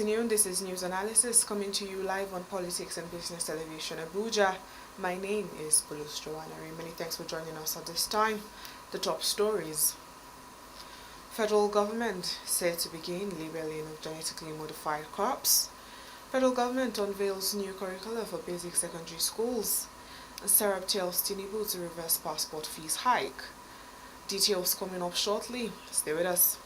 afternoon. This is News Analysis coming to you live on Politics and Business Television Abuja. My name is Bulus Joanna. Many thanks for joining us at this time. The top stories. Federal government set to begin labeling of genetically modified crops. Federal government unveils new curricula for basic secondary schools. Sept tells Tinubu to reverse passport fees hike. Details coming up shortly. Stay with us.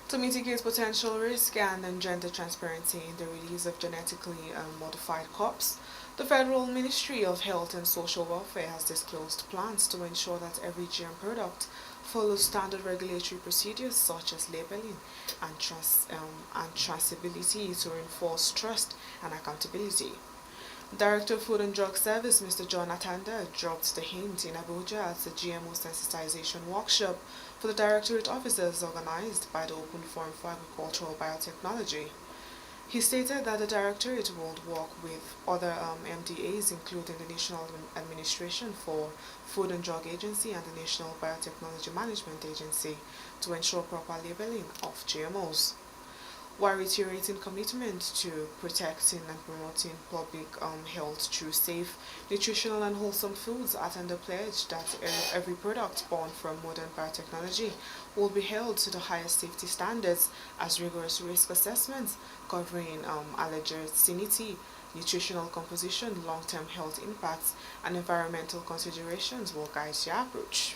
To mitigate potential risk and engender transparency in the release of genetically modified crops, the Federal Ministry of Health and Social Welfare has disclosed plans to ensure that every GM product follows standard regulatory procedures such as labeling and traceability to enforce trust and accountability. Director of Food and Drug Service, Mr. John Atanda, dropped the hint in Abuja at the GMO sensitization workshop for the Directorate officers organized by the Open Forum for Agricultural Biotechnology. He stated that the Directorate will work with other MDAs, including the National Administration for Food and Drug Agency and the National Biotechnology Management Agency, to ensure proper labeling of GMOs. While reiterating commitment to protecting and promoting public health through safe, nutritional and wholesome foods, Atanda pledged that every product born from modern biotechnology will be held to the highest safety standards, as rigorous risk assessments covering allergenity, nutritional composition, long-term health impacts, and environmental considerations will guide the approach.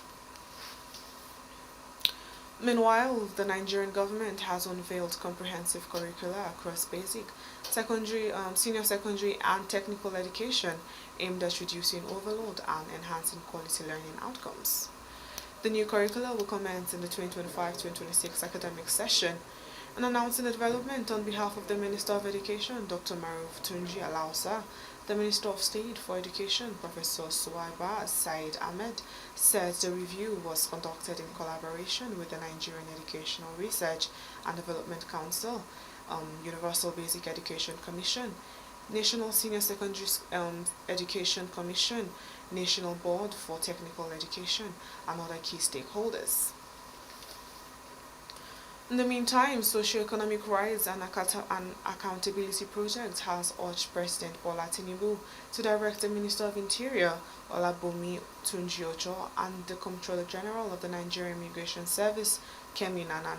Meanwhile, the Nigerian government has unveiled comprehensive curricula across basic, secondary, senior secondary and technical education aimed at reducing overload and enhancing quality learning outcomes. The new curricula will commence in the 2025-2026 academic session. And announcing the development on behalf of the Minister of Education, Dr. Maruf Tunji Alausa, the Minister of State for Education, Professor Suwaiba Said Ahmed, said the review was conducted in collaboration with the Nigerian Educational Research and Development Council, Universal Basic Education Commission, National Senior Secondary Education Commission, National Board for Technical Education, and other key stakeholders. In the meantime, Socio-Economic Rights and Accountability Project has urged President Bola Tinubu to direct the Minister of Interior, Olabunmi Tunji-Ojo, and the Comptroller General of the Nigerian Immigration Service, Kemi Nana,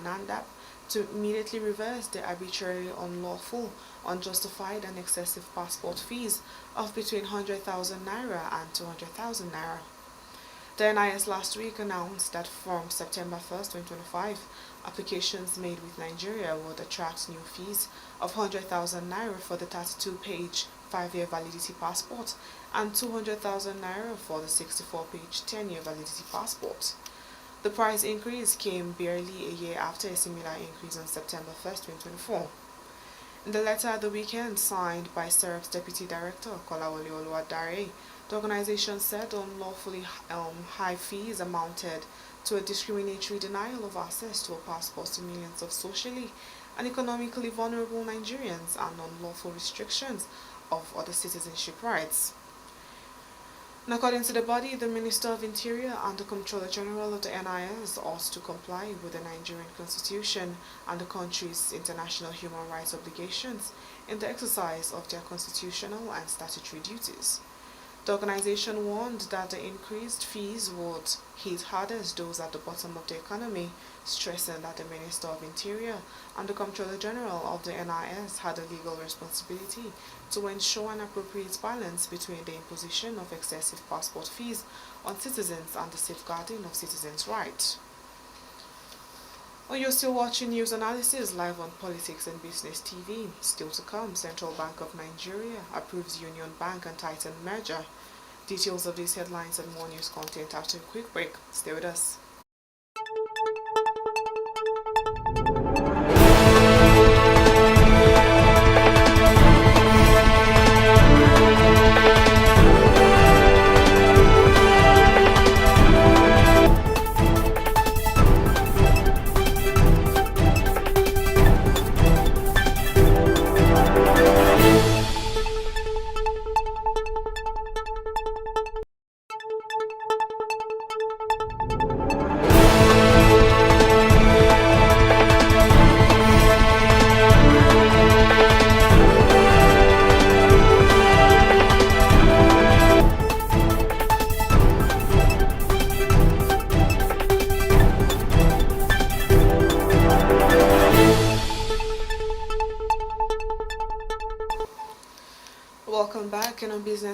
to immediately reverse the arbitrary, unlawful, unjustified and excessive passport fees of between 100,000 naira and 200,000 naira. The NIS last week announced that from September 1st, 2025, applications made with Nigeria would attract new fees of 100,000 naira for the 32-page 5-year validity passport and 200,000 naira for the 64-page 10-year validity passport. The price increase came barely a year after a similar increase on September 1st, 2024. In the letter at the weekend signed by Serap's Deputy Director, Kolawole Oluwadare, the organization said unlawfully high fees amounted to a discriminatory denial of access to a passport to millions of socially and economically vulnerable Nigerians and unlawful restrictions of other citizenship rights. And according to the body, the Minister of Interior and the Comptroller General of the NIS ought to comply with the Nigerian Constitution and the country's international human rights obligations in the exercise of their constitutional and statutory duties. The organization warned that the increased fees would hit hardest those at the bottom of the economy, stressing that the Minister of Interior and the Comptroller General of the NIS had a legal responsibility to ensure an appropriate balance between the imposition of excessive passport fees on citizens and the safeguarding of citizens' rights. You're still watching News Analysis live on Politics and Business TV. Still to come, Central Bank of Nigeria approves Union Bank and Titan merger. Details of these headlines and more news content after a quick break. Stay with us.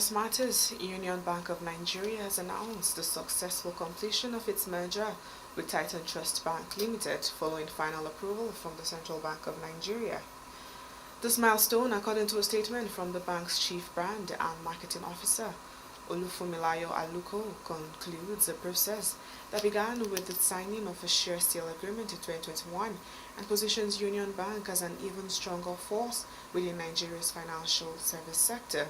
business matters, Union Bank of Nigeria has announced the successful completion of its merger with Titan Trust Bank Limited following final approval from the Central Bank of Nigeria. This milestone, according to a statement from the bank's chief brand and marketing officer, Olufumilayo Aluko, concludes a process that began with the signing of a share sale agreement in 2021 and positions Union Bank as an even stronger force within Nigeria's financial service sector.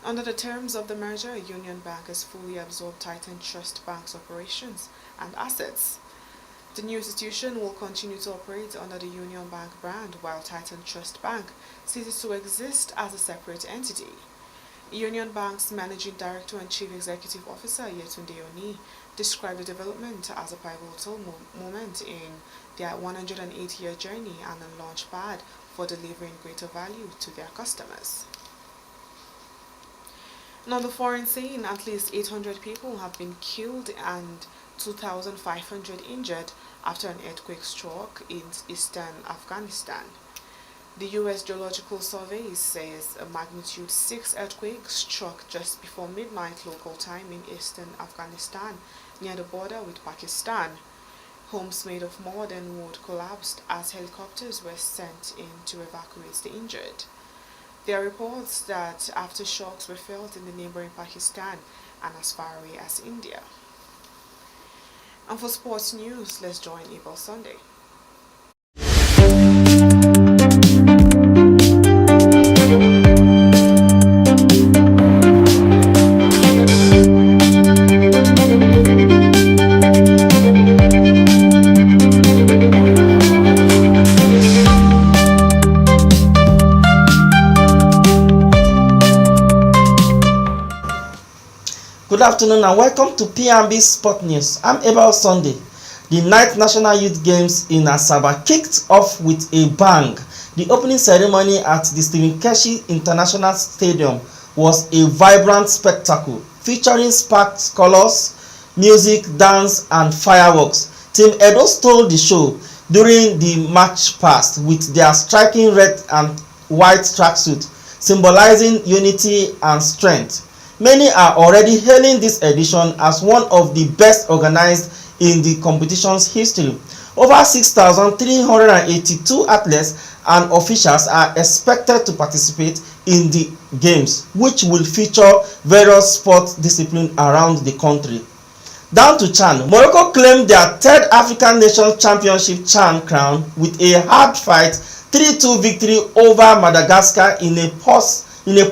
Under the terms of the merger, Union Bank has fully absorbed Titan Trust Bank's operations and assets. The new institution will continue to operate under the Union Bank brand, while Titan Trust Bank ceases to exist as a separate entity. Union Bank's Managing Director and Chief Executive Officer Yetunde Oni described the development as a pivotal moment in their 108-year journey and a launch pad for delivering greater value to their customers. On the foreign scene, at least 800 people have been killed and 2,500 injured after an earthquake struck in eastern Afghanistan. The U.S. Geological Survey says a magnitude 6 earthquake struck just before midnight local time in eastern Afghanistan near the border with Pakistan. Homes made of mud and wood collapsed as helicopters were sent in to evacuate the injured. There are reports that aftershocks were felt in the neighboring Pakistan and as far away as India. And for sports news, let's join Abel Sunday. Good afternoon and welcome to P&B Sport News. I'm Abel Sunday. The 9th National Youth Games in Asaba kicked off with a bang. The opening ceremony at the Stephen Keshi International Stadium was a vibrant spectacle featuring sparked colors, music, dance and fireworks. Team Edo stole the show during the match past with their striking red and white tracksuit, symbolizing unity and strength. Many are already hailing this edition as one of the best organized in the competition's history. Over 6,382 athletes and officials are expected to participate in the games, which will feature various sports disciplines around the country. Down to CHAN, Morocco claimed their third African Nations Championship CHAN crown with a hard fight 3-2 victory over Madagascar in a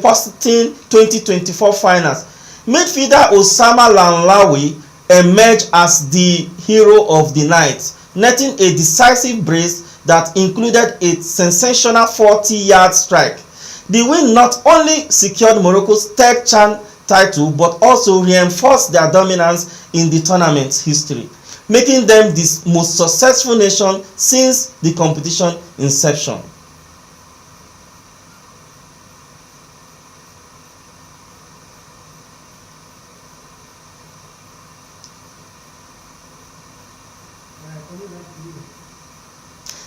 posting 2024 finals. Midfielder Osama Lanlawi emerged as the hero of the night, netting a decisive brace that included a sensational 40-yard strike. The win not only secured Morocco's third CHAN title but also reinforced their dominance in the tournament's history, making them the most successful nation since the competition inception.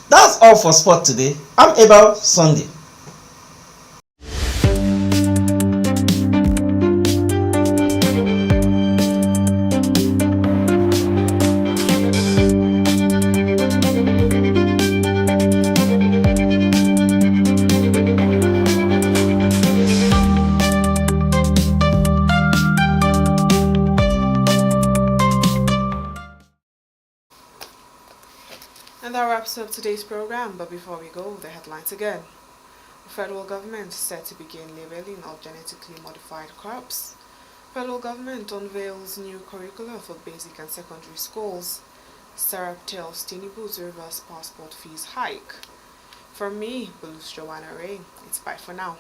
That's all for sport today. I'm Abel Sunday. And that wraps up today's program, but before we go, the headlines again. The federal government is set to begin labeling of genetically modified crops. Federal government unveils new curricula for basic and secondary schools. Sept tells Tinubu to reverse passport fees hike. From me, Bulus Joanna Ray, it's bye for now.